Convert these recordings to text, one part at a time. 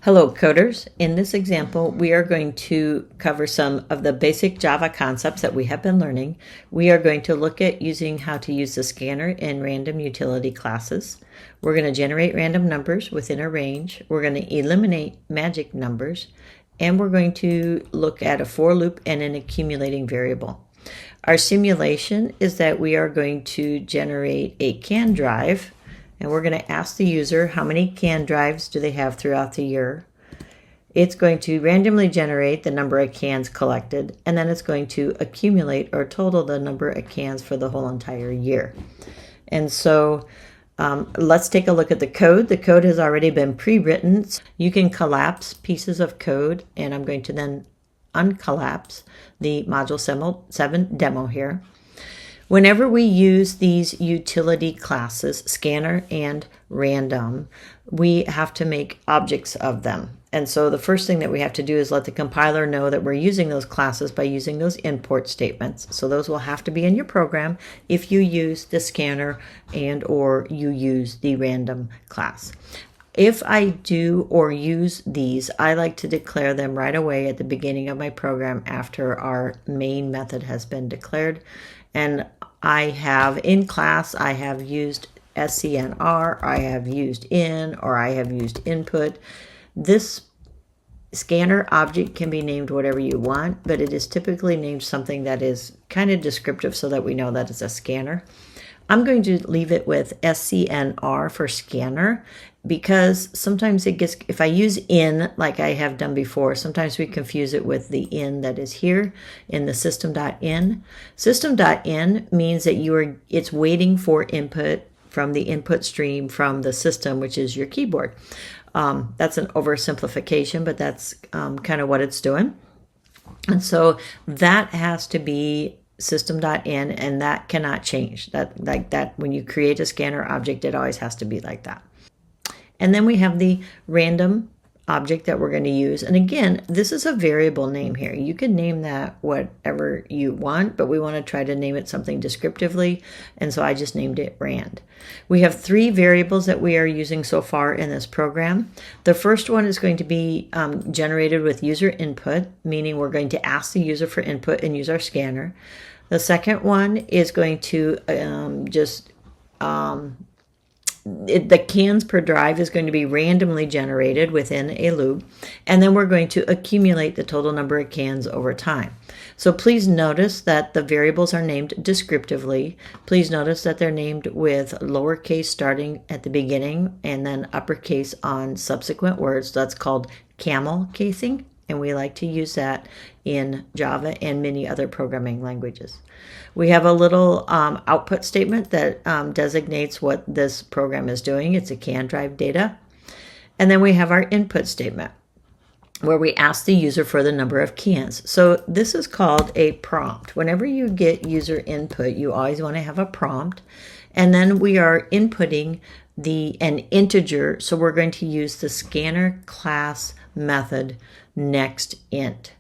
Hello coders. In this example, we are going to cover some of the basic Java concepts that we have been learning. We are going to look at using how to use the scanner in random utility classes. We're going to generate random numbers within a range. We're going to eliminate magic numbers. And we're going to look at a for loop and an accumulating variable. Our simulation is that we are going to generate a CAN drive. And we're going to ask the user how many CAN drives do they have throughout the year. It's going to randomly generate the number of cans collected, and then it's going to accumulate or total the number of cans for the whole entire year. And so let's take a look at the code. The code has already been pre-written. You can collapse pieces of code, and I'm going to then uncollapse the Module 7 demo here. Whenever we use these utility classes, scanner and random, we have to make objects of them. And so the first thing that we have to do is let the compiler know that we're using those classes by using those import statements. So those will have to be in your program if you use the scanner and or you use the random class. If I do or use these, I like to declare them right away at the beginning of my program after our main method has been declared. And I have in class, I have used SCNR, I have used in, or I have used input. This scanner object can be named whatever you want, but it is typically named something that is kind of descriptive so that we know that it's a scanner. I'm going to leave it with SCNR for scanner because sometimes it gets, if I use in like I have done before, sometimes we confuse it with the in that is here in the system.in. System.in means that it's waiting for input from the input stream from the system, which is your keyboard. That's an oversimplification, but that's kind of what it's doing. And so that has to be system.in, and that cannot change. That when you create a scanner object, it always has to be like that. And then we have the random object that we're going to use. And again, this is a variable name here. You can name that whatever you want, but we want to try to name it something descriptively. And so I just named it rand. We have 3 variables that we are using so far in this program. The first one is going to be generated with user input, meaning we're going to ask the user for input and use our scanner. The second one is going to the cans per drive is going to be randomly generated within a loop, and then we're going to accumulate the total number of cans over time. So please notice that the variables are named descriptively. Please notice that they're named with lowercase starting at the beginning and then uppercase on subsequent words. That's called camel casing, and we like to use that in Java and many other programming languages. We have a little output statement that designates what this program is doing. It's a CAN drive data. And then we have our input statement where we ask the user for the number of cans. So this is called a prompt. Whenever you get user input, you always want to have a prompt. And then we are inputting an integer. So we're going to use the scanner class method next int.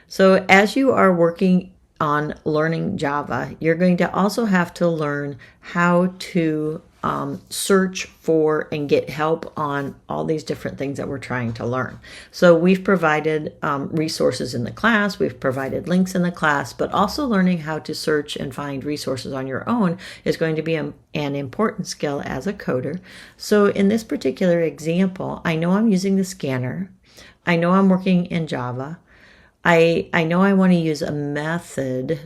So as you are working on learning Java, you're going to also have to learn how to search for and get help on all these different things that we're trying to learn. So we've provided resources in the class, we've provided links in the class, but also learning how to search and find resources on your own is going to be an important skill as a coder. So in this particular example, I know I'm using the scanner. I know I'm working in Java. I know I want to use a method.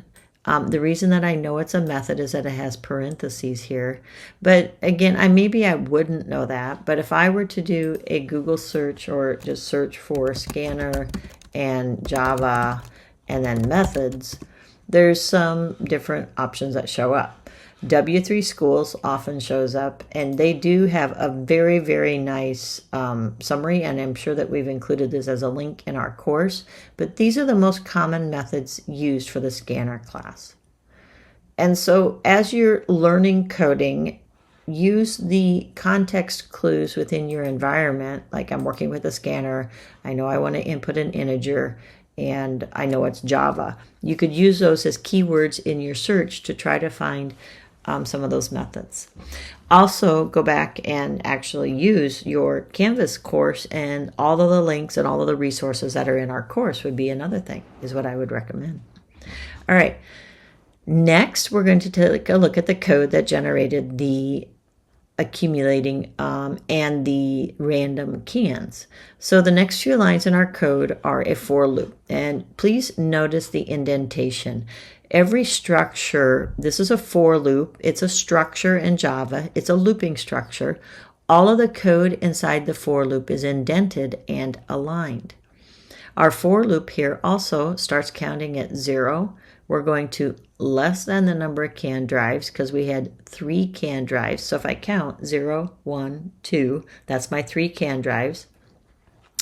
The reason that I know it's a method is that it has parentheses here. But again, maybe I wouldn't know that. But if I were to do a Google search or just search for scanner and Java and then methods, there's some different options that show up. W3 Schools often shows up, and they do have a very, very nice summary, and I'm sure that we've included this as a link in our course, but these are the most common methods used for the scanner class. And so as you're learning coding, use the context clues within your environment, like I'm working with a scanner, I know I want to input an integer, and I know it's Java. You could use those as keywords in your search to try to find some of those methods. Also, go back and actually use your Canvas course, and all of the links and all of the resources that are in our course would be another thing, is what I would recommend. All right. Next, we're going to take a look at the code that generated the accumulating and the random cans. So the next few lines in our code are a for loop. And please notice the indentation. Every structure, this is a for loop. It's a structure in Java. It's a looping structure. All of the code inside the for loop is indented and aligned. Our for loop here also starts counting at 0. We're going to less than the number of can drives because we had 3 can drives. So if I count 0, 1, 2, that's my 3 can drives.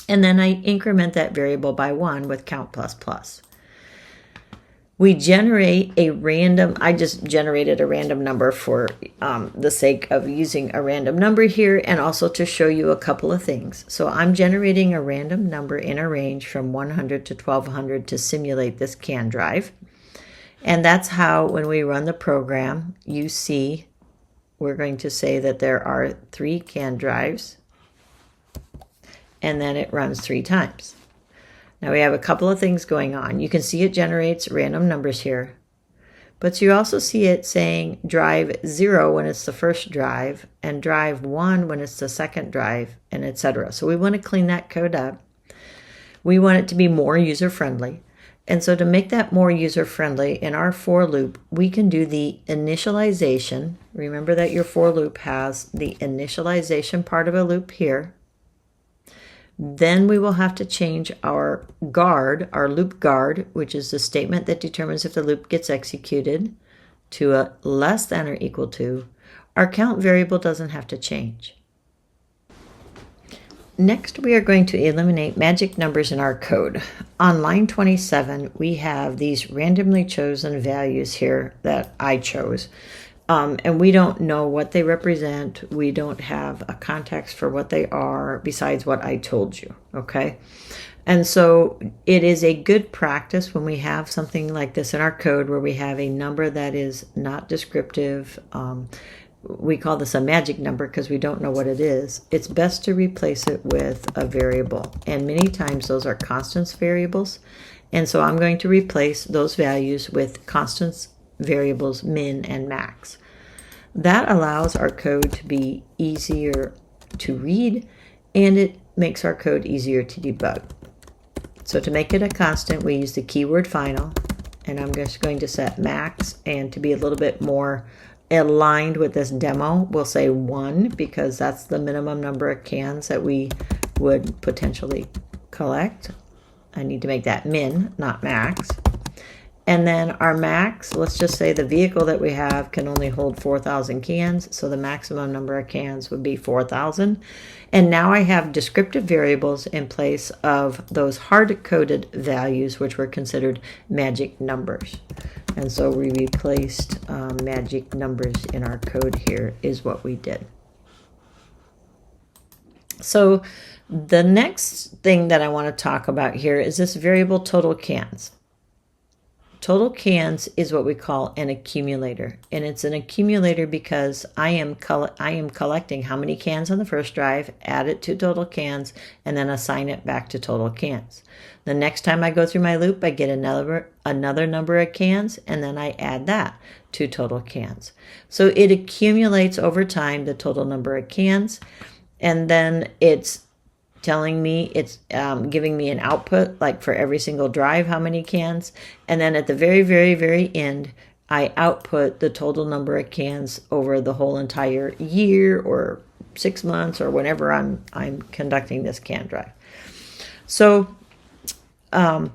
And then I increment that variable by 1 with count plus plus. We generate a random, I just generated a random number for the sake of using a random number here, and also to show you a couple of things. So I'm generating a random number in a range from 100 to 1200 to simulate this can drive. And that's how, when we run the program, you see we're going to say that there are 3 can drives, and then it runs 3 times. Now we have a couple of things going on. You can see it generates random numbers here, but you also see it saying drive 0 when it's the first drive, and drive 1 when it's the second drive, and etc. So we want to clean that code up. We want it to be more user-friendly. And so to make that more user-friendly, in our for loop, we can do the initialization. Remember that your for loop has the initialization part of a loop here. Then we will have to change our guard, our loop guard, which is the statement that determines if the loop gets executed, to a less than or equal to. Our count variable doesn't have to change. Next, we are going to eliminate magic numbers in our code. On line 27, we have these randomly chosen values here that I chose. And we don't know what they represent. We don't have a context for what they are besides what I told you, okay? And so it is a good practice when we have something like this in our code where we have a number that is not descriptive. We call this a magic number because we don't know what it is. It's best to replace it with a variable. And many times those are constants variables. And so I'm going to replace those values with constants variables min and max. That allows our code to be easier to read, and it makes our code easier to debug. So to make it a constant, we use the keyword final, and I'm just going to set max, and to be a little bit more aligned with this demo, we'll say 1 because that's the minimum number of cans that we would potentially collect. I need to make that min, not max. And then our max, let's just say the vehicle that we have can only hold 4,000 cans, so the maximum number of cans would be 4,000. And now I have descriptive variables in place of those hard-coded values, which were considered magic numbers. And so we replaced magic numbers in our code here is what we did. So the next thing that I want to talk about here is this variable total cans. Total cans is what we call an accumulator, and it's an accumulator because I am collecting how many cans on the first drive, add it to total cans, and then assign it back to total cans. The next time I go through my loop, I get another number of cans, and then I add that to total cans. So it accumulates over time the total number of cans, and then it's telling me, it's giving me an output, like for every single drive, how many cans. And then at the very, very, very end, I output the total number of cans over the whole entire year or 6 months or whenever I'm conducting this can drive. So that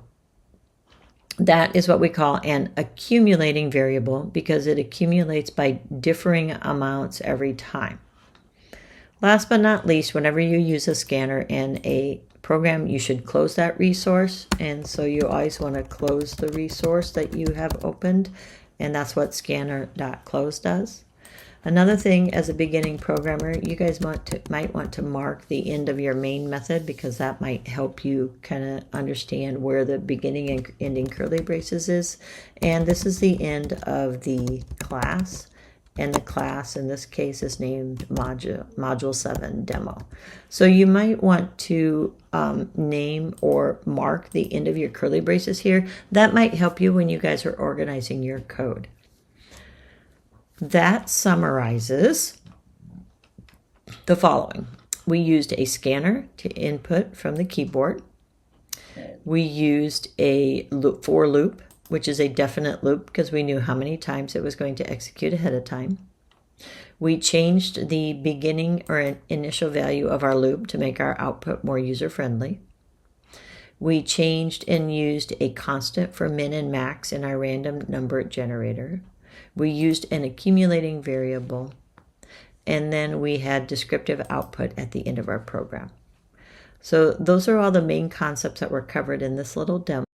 is what we call an accumulating variable because it accumulates by differing amounts every time. Last but not least, whenever you use a scanner in a program, you should close that resource. And so you always want to close the resource that you have opened. And that's what scanner.close does. Another thing, as a beginning programmer, you guys might want to mark the end of your main method because that might help you kind of understand where the beginning and ending curly braces is. And this is the end of the class. and the class in this case is named Module 7 Demo. So you might want to name or mark the end of your curly braces here. That might help you when you guys are organizing your code. That summarizes the following. We used a scanner to input from the keyboard. We used a for loop, which is a definite loop because we knew how many times it was going to execute ahead of time. We changed the beginning or initial value of our loop to make our output more user-friendly. We changed and used a constant for min and max in our random number generator. We used an accumulating variable. And then we had descriptive output at the end of our program. So those are all the main concepts that were covered in this little demo.